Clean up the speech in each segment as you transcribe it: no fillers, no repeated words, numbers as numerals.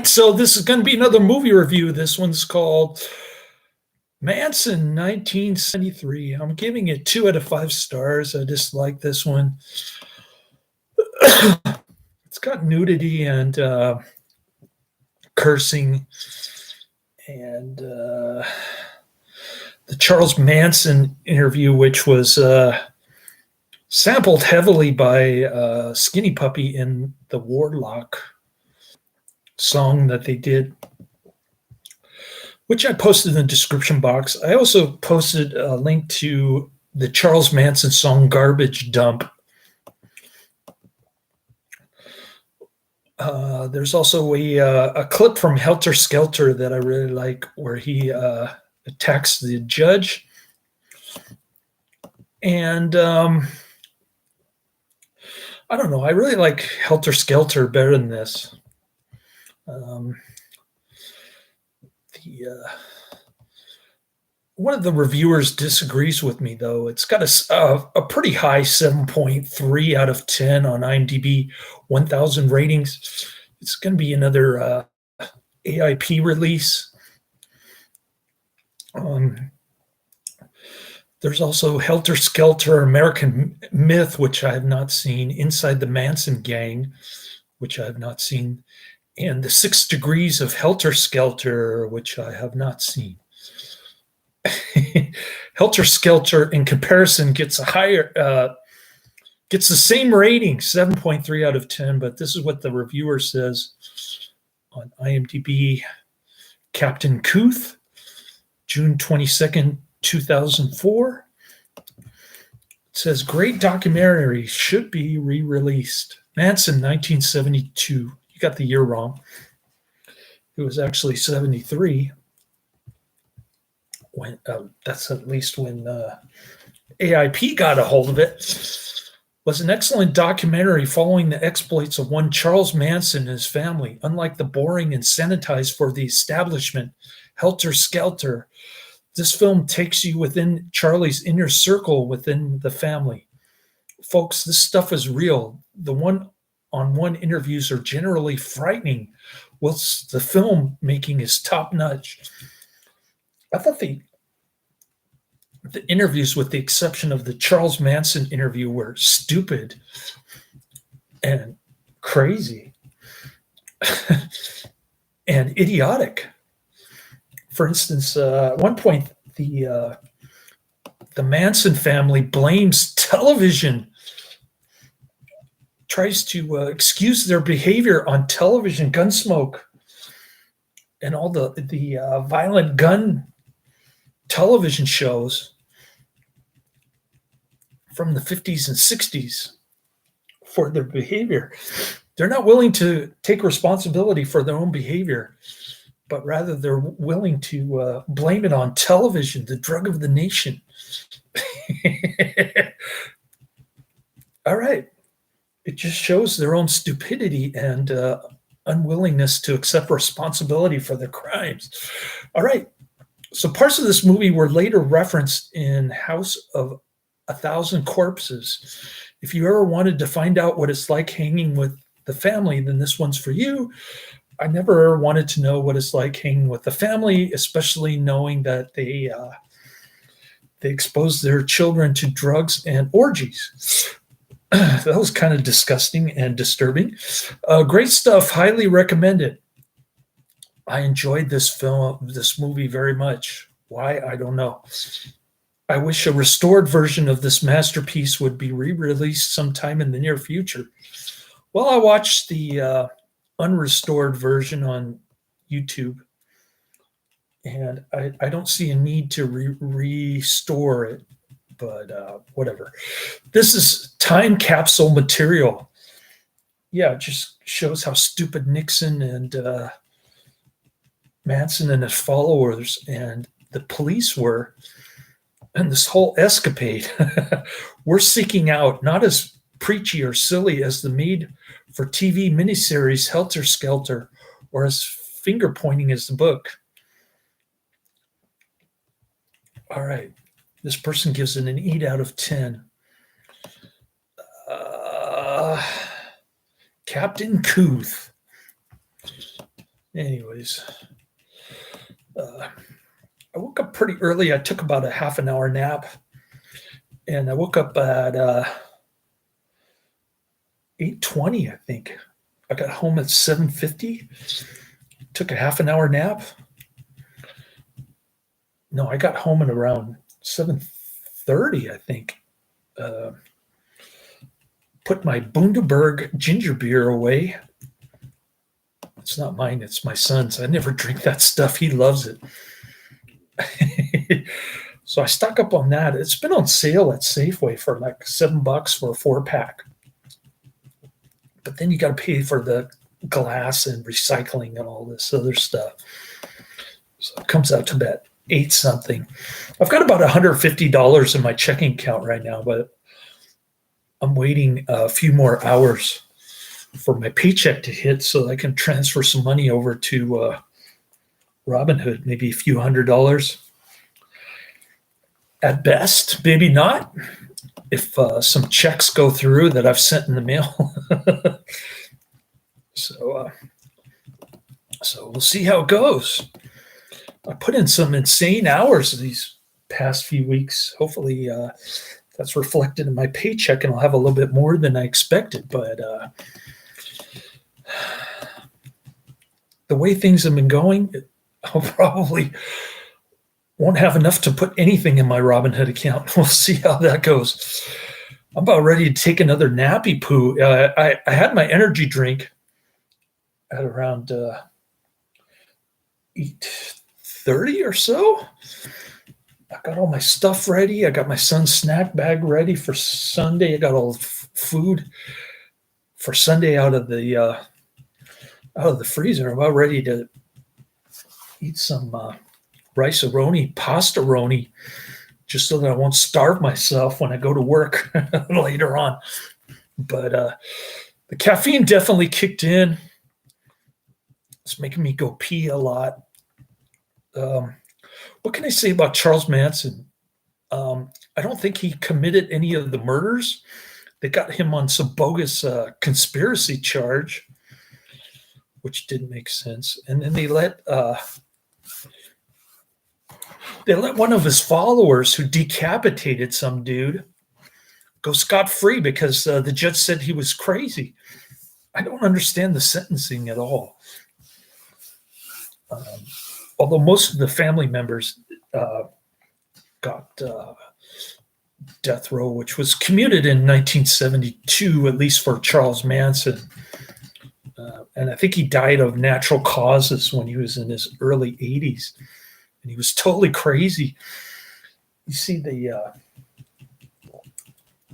So this is going to be another movie review. This one's called Manson 1973. I'm giving it 2 out of 5 stars. I just like this one. It's got nudity and cursing and the Charles Manson interview, which was sampled heavily by Skinny Puppy in the Warlock song that they did, which I posted in the description box. I also posted a link to the Charles Manson song Garbage Dump. There's also a clip from Helter Skelter that I really like where he attacks the judge. And I don't know. I really like Helter Skelter better than this. One of the reviewers disagrees with me, though. It's got a pretty high 7.3 out of 10 on IMDb, 1,000 ratings. It's going to be another AIP release. There's also Helter Skelter, American Myth, which I have not seen, Inside the Manson Gang, which I have not seen, and The 6 Degrees of Helter Skelter, which I have not seen. Helter Skelter, in comparison, gets the same rating, 7.3 out of 10, but this is what the reviewer says on IMDb. Captain Kuth, June 22nd, 2004. It says, great documentary, should be re-released. Manson, 1972. You got the year wrong. It was actually 73. When that's at least when AIP got a hold of it. Was an excellent documentary following the exploits of one Charles Manson and his family. Unlike the boring and sanitized for the establishment Helter Skelter, this film takes you within Charlie's inner circle within the family. Folks, this stuff is real. The one-on-one interviews are generally frightening, whilst the film making is top-notch. I thought the interviews, with the exception of the Charles Manson interview, were stupid and crazy and idiotic. For instance, at one point, the Manson family blames television, tries to excuse their behavior on television, Gunsmoke, and all the violent gun television shows from the 50s and 60s for their behavior. They're not willing to take responsibility for their own behavior, but rather they're willing to blame it on television, the drug of the nation. All right. It just shows their own stupidity and unwillingness to accept responsibility for their crimes. All right. So parts of this movie were later referenced in House of a Thousand Corpses. If you ever wanted to find out what it's like hanging with the family, then this one's for you. I never wanted to know what it's like hanging with the family, especially knowing that they expose their children to drugs and orgies. That was kind of disgusting and disturbing. Great stuff. Highly recommended. I enjoyed this movie very much. Why? I don't know. I wish a restored version of this masterpiece would be re-released sometime in the near future. Well, I watched the unrestored version on YouTube, and I don't see a need to restore it, but whatever. This is time capsule material. Yeah, it just shows how stupid Nixon and Manson and his followers and the police were, and this whole escapade. We're seeking out, not as preachy or silly as the made-for-TV miniseries Helter Skelter, or as finger-pointing as the book. All right. This person gives it an 8 out of 10. Captain Kuth. Anyways, I woke up pretty early. I took about a half an hour nap, and I woke up at 8:20, I think. I got home at 7:50. Took a half an hour nap. No, I got home at around 7:30, I think. Uh, Put my Bundaberg ginger beer away. It's not mine, it's my son's. I never drink that stuff. He loves it. So I stock up on that. It's been on sale at Safeway for like $7 for a 4-pack. But then you got to pay for the glass and recycling and all this other stuff. So it comes out to about 8 something. I've got about $150 in my checking account right now, but I'm waiting a few more hours for my paycheck to hit so I can transfer some money over to Robinhood, maybe a few $100 at best, maybe not. If some checks go through that I've sent in the mail. So we'll see how it goes. I put in some insane hours these past few weeks. Hopefully that's reflected in my paycheck and I'll have a little bit more than I expected. But the way things have been going, I'll probably won't have enough to put anything in my Robinhood account. We'll see how that goes. I'm about ready to take another nappy poo. I had my energy drink at around 8:30 or so. I got all my stuff ready. I got my son's snack bag ready for Sunday. I got all food for Sunday out of the freezer. I'm about ready to eat some rice-a-roni, pasta-roni, just so that I won't starve myself when I go to work later on. But the caffeine definitely kicked in. It's making me go pee a lot. What can I say about Charles Manson? I don't think he committed any of the murders. They got him on some bogus conspiracy charge, which didn't make sense. And then they let one of his followers who decapitated some dude go scot-free because the judge said he was crazy. I don't understand the sentencing at all. Although most of the family members got death row, which was commuted in 1972, at least for Charles Manson. And I think he died of natural causes when he was in his early 80s. And he was totally crazy. You see the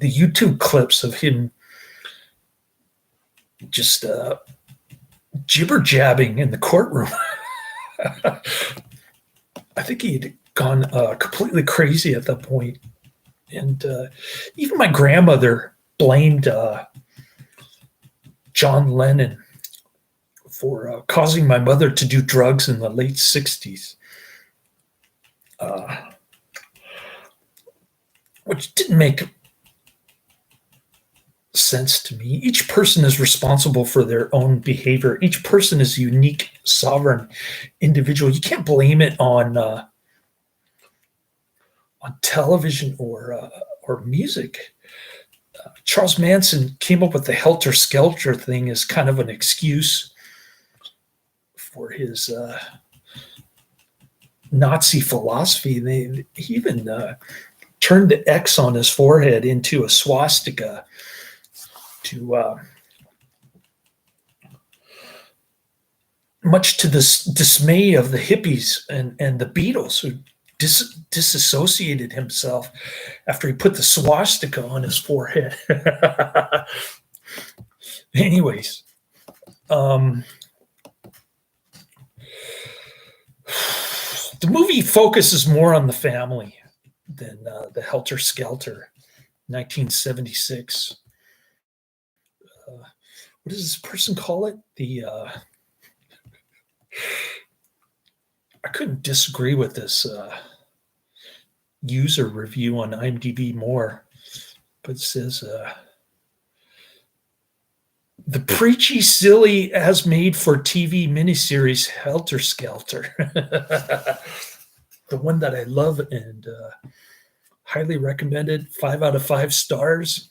YouTube clips of him just jibber jabbing in the courtroom. I think he had gone completely crazy at that point. And even my grandmother blamed John Lennon for causing my mother to do drugs in the late 60s. Which didn't make sense to me. Each person is responsible for their own behavior. Each person is a unique, sovereign individual. You can't blame it on television or music. Charles Manson came up with the helter-skelter thing as kind of an excuse for his Nazi philosophy. He even turned the X on his forehead into a swastika to much to the dismay of the hippies and the Beatles, who disassociated himself after he put the swastika on his forehead. Anyways, the movie focuses more on the family than the Helter Skelter, 1976. What does this person call it? I couldn't disagree with this user review on IMDb more, but it says The preachy, silly, as made for TV miniseries Helter Skelter. The one that I love and highly recommended, 5 out of 5 stars.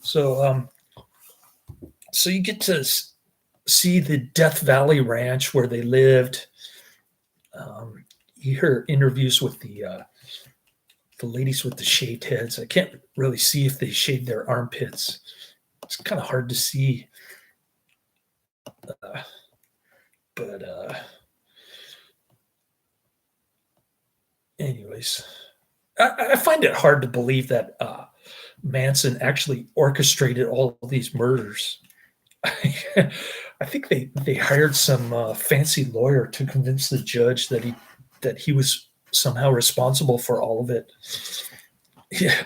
so, so you get to see the Death Valley Ranch where they lived. You hear interviews with the ladies with the shaved heads. I can't really see if they shaved their armpits. It's kind of hard to see. But anyways, I find it hard to believe that Manson actually orchestrated all of these murders. I think they hired some fancy lawyer to convince the judge that he was somehow responsible for all of it. Yeah,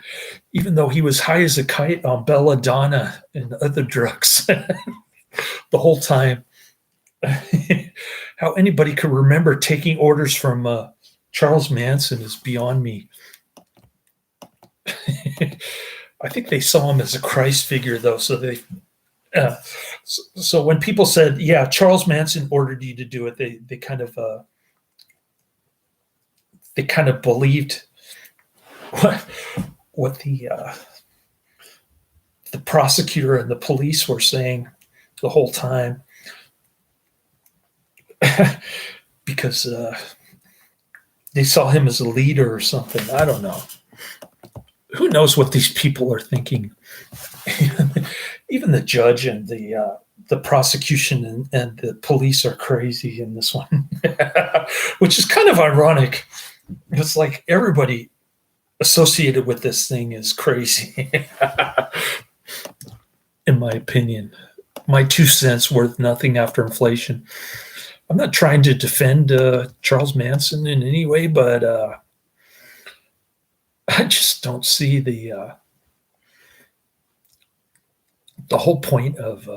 even though he was high as a kite on belladonna and other drugs the whole time. How anybody could remember taking orders from Charles Manson is beyond me. I think they saw him as a Christ figure, though. So when people said, "Yeah, Charles Manson ordered you to do it," they kind of believed what the prosecutor and the police were saying the whole time, because they saw him as a leader or something. I don't know. Who knows what these people are thinking? Even the judge and the prosecution and the police are crazy in this one, which is kind of ironic. It's like everybody associated with this thing is crazy, in my opinion. My 2 cents worth nothing after inflation. I'm not trying to defend Charles Manson in any way, but I just don't see the whole point of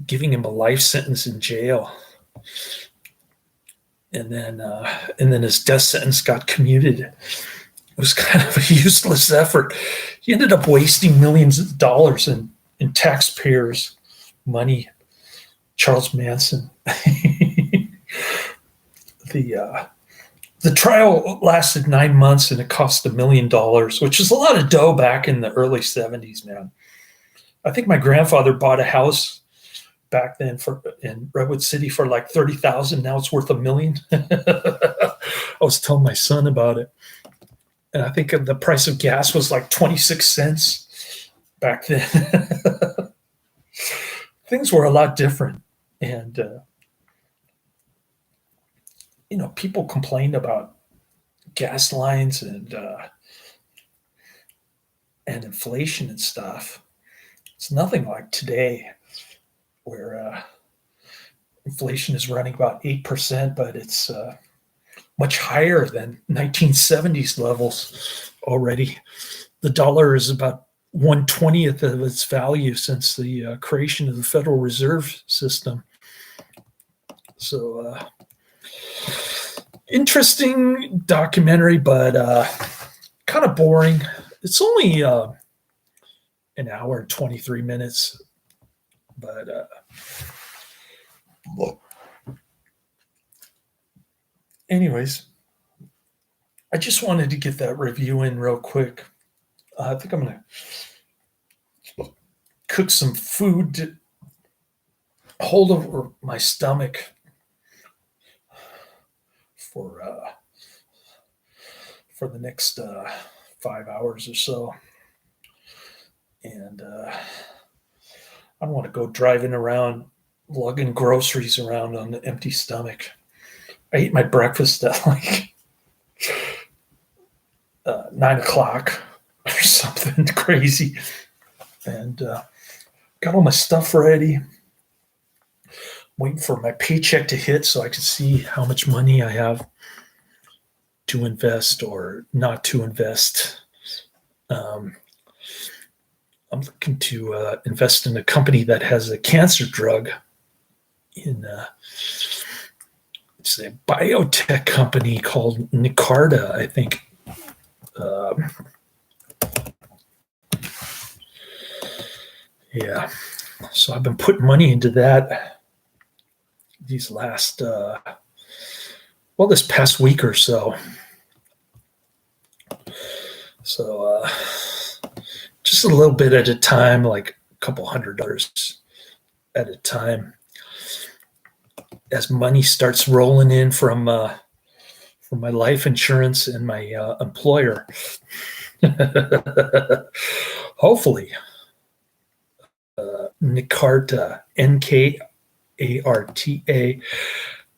giving him a life sentence in jail, and then his death sentence got commuted. It was kind of a useless effort. He ended up wasting millions of dollars in taxpayers' money. Charles Manson. The trial lasted 9 months and it cost $1 million, which is a lot of dough back in the early 70s, man. I think my grandfather bought a house back then in Redwood City for like $30,000. Now it's worth $1 million. I was telling my son about it, and I think the price of gas was like 26 cents back then. Things were a lot different, and people complained about gas lines and inflation and stuff. It's nothing like today, where inflation is running about 8%, but it's much higher than 1970s levels already. The dollar is about 1/20th of its value since the creation of the Federal Reserve System. So, interesting documentary, but kind of boring. It's only an hour and 23 minutes, but anyways, I just wanted to get that review in real quick. I think I'm going to cook some food to hold over my stomach for the next 5 hours or so. And I don't want to go driving around, lugging groceries around on an empty stomach. I ate my breakfast at like 9 o'clock or something crazy, and got all my stuff ready, waiting for my paycheck to hit so I can see how much money I have to invest or not to invest. I'm looking to invest in a company that has a cancer drug. It's a biotech company called Nicarda, I think. Yeah. So I've been putting money into that these last, this past week or so. So just a little bit at a time, like a couple $100 at a time. As money starts rolling in from my life insurance and my employer, hopefully, Nkarta, Nkarta.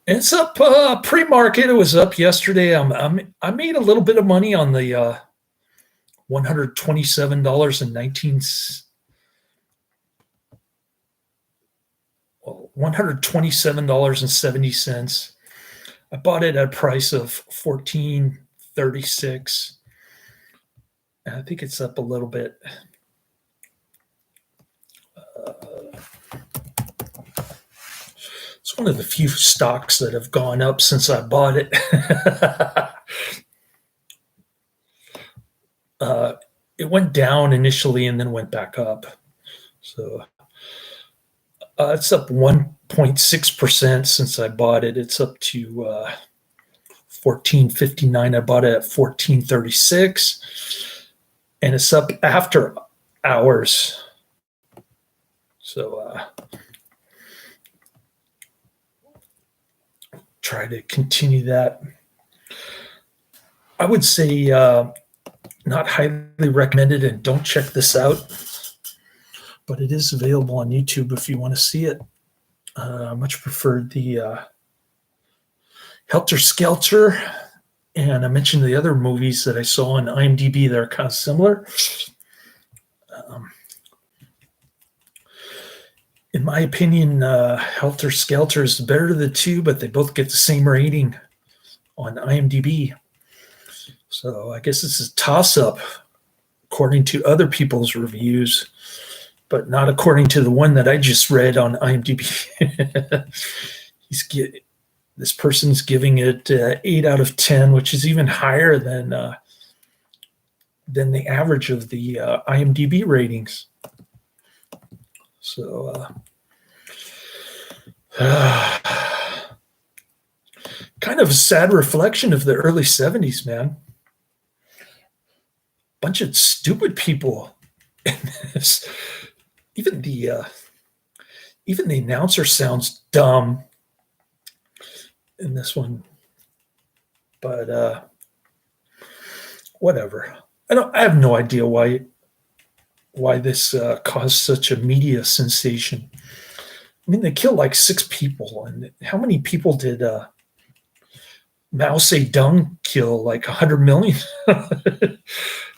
It's up pre-market. It was up yesterday. I made a little bit of money on the $127.19. $127.70. I bought it at a price of $14.36. And I think it's up a little bit. It's one of the few stocks that have gone up since I bought it. It went down initially and then went back up. So it's up 1.6% since I bought it. It's up to $14.59. I bought it at $14.36, and it's up after hours. So try to continue that. I would say not highly recommended, and don't check this out, but it is available on YouTube if you want to see it. I much preferred the Helter Skelter, and I mentioned the other movies that I saw on IMDb that are kind of similar. In my opinion, Helter Skelter is the better of the two, but they both get the same rating on IMDb. So I guess this is a toss-up according to other people's reviews, but not according to the one that I just read on IMDb. This person's giving it 8 out of 10, which is even higher than the average of the IMDb ratings. So kind of a sad reflection of the early 70s, man. Bunch of stupid people in this. Even the announcer sounds dumb in this one, but whatever. I have no idea why this caused such a media sensation. I mean, they killed like 6 people, and how many people did Mao Zedong kill? Like 100 million.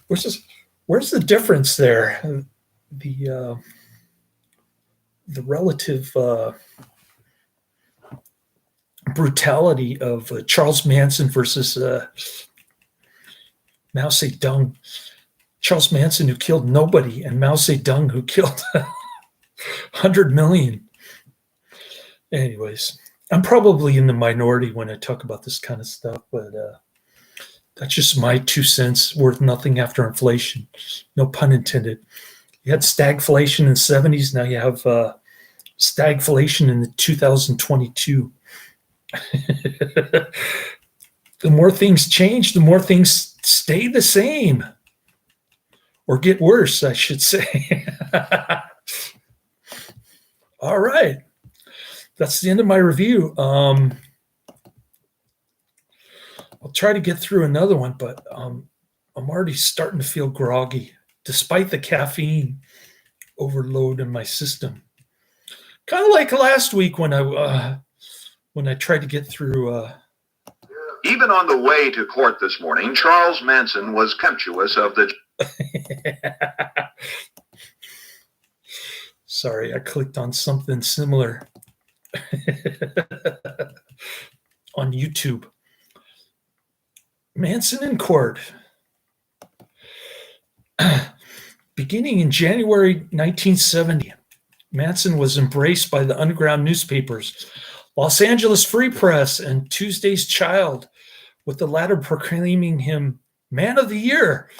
Where's the difference there? The relative brutality of Charles Manson versus Mao Zedong. Charles Manson, who killed nobody, and Mao Zedong, who killed 100 million. Anyways, I'm probably in the minority when I talk about this kind of stuff, but that's just my 2 cents worth nothing after inflation. No pun intended. You had stagflation in the 70s. Now you have stagflation in the 2022. The more things change, the more things stay the same. Or get worse, I should say. All right. That's the end of my review. I'll try to get through another one, but I'm already starting to feel groggy, despite the caffeine overload in my system. Kind of like last week when I tried to get through. Even on the way to court this morning, Charles Manson was contemptuous of the. Sorry, I clicked on something similar on YouTube. Manson in court. Beginning in January 1970, Manson was embraced by the underground newspapers, Los Angeles Free Press, and Tuesday's Child, with the latter proclaiming him Man of the Year.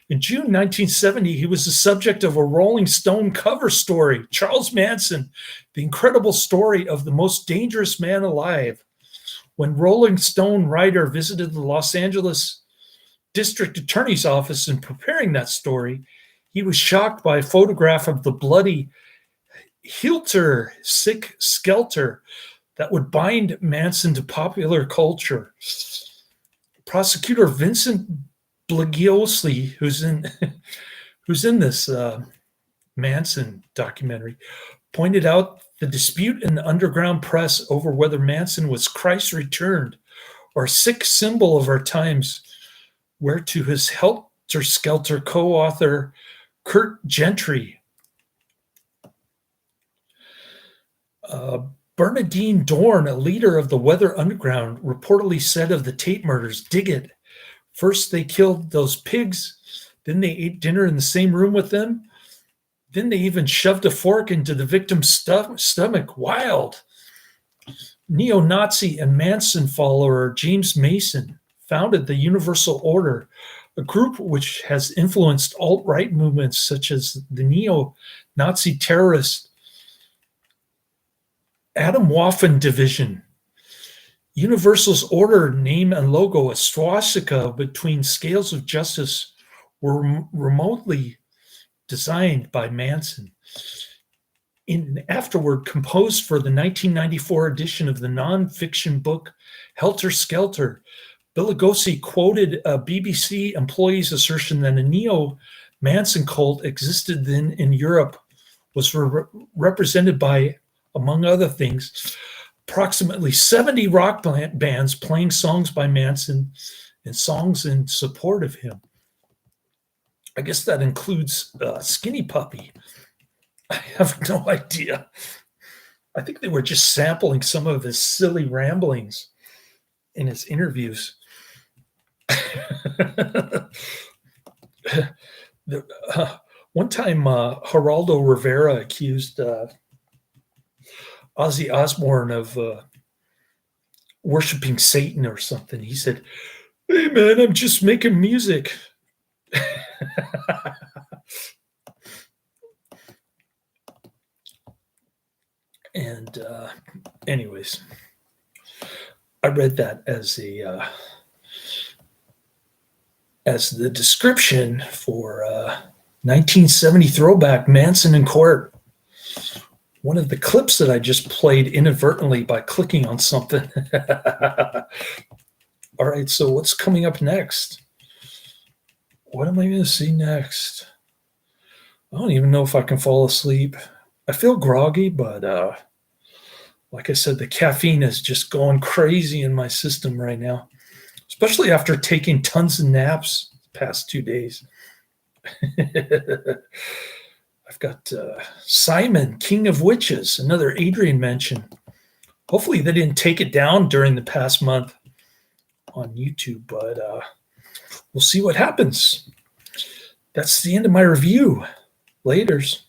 In June 1970, he was the subject of a Rolling Stone cover story, Charles Manson, the incredible story of the most dangerous man alive. When Rolling Stone writer visited the Los Angeles District Attorney's office in preparing that story, he was shocked by a photograph of the bloody Hilter Sick Skelter that would bind Manson to popular culture. Prosecutor Vincent Blagiosi, who's in this Manson documentary, pointed out the dispute in the underground press over whether Manson was Christ returned or a sick symbol of our times, where to his helter-skelter co-author Kurt Gentry. Bernadine Dorn, a leader of the Weather Underground, reportedly said of the Tate murders, dig it. First they killed those pigs, then they ate dinner in the same room with them, then they even shoved a fork into the victim's stomach. Wild. Neo-Nazi and Manson follower James Mason founded the Universal Order, a group which has influenced alt-right movements such as the neo-Nazi terrorist Atomwaffen Division. Universal's order name and logo, a swastika between scales of justice, were remotely designed by Manson. Afterward, composed for the 1994 edition of the non-fiction book Helter Skelter, Belagosi quoted a BBC employee's assertion that a neo-Manson cult existed then in Europe, was represented by, among other things, approximately 70 rock bands playing songs by Manson and songs in support of him. I guess that includes Skinny Puppy. I have no idea. I think they were just sampling some of his silly ramblings in his interviews. One time, Geraldo Rivera accused Ozzy Osbourne of worshiping Satan or something. He said, "Hey man, I'm just making music." And anyways, I read that as the description for 1970 throwback Manson in Court. One of the clips that I just played inadvertently by clicking on something. All right, so what's coming up next? What am I going to see next? I don't even know if I can fall asleep. I feel groggy, but like I said, the caffeine is just going crazy in my system right now, especially after taking tons of naps the past 2 days. I've got Simon, King of Witches, another Adrian mention. Hopefully they didn't take it down during the past month on YouTube, but we'll see what happens. That's the end of my review. Laters.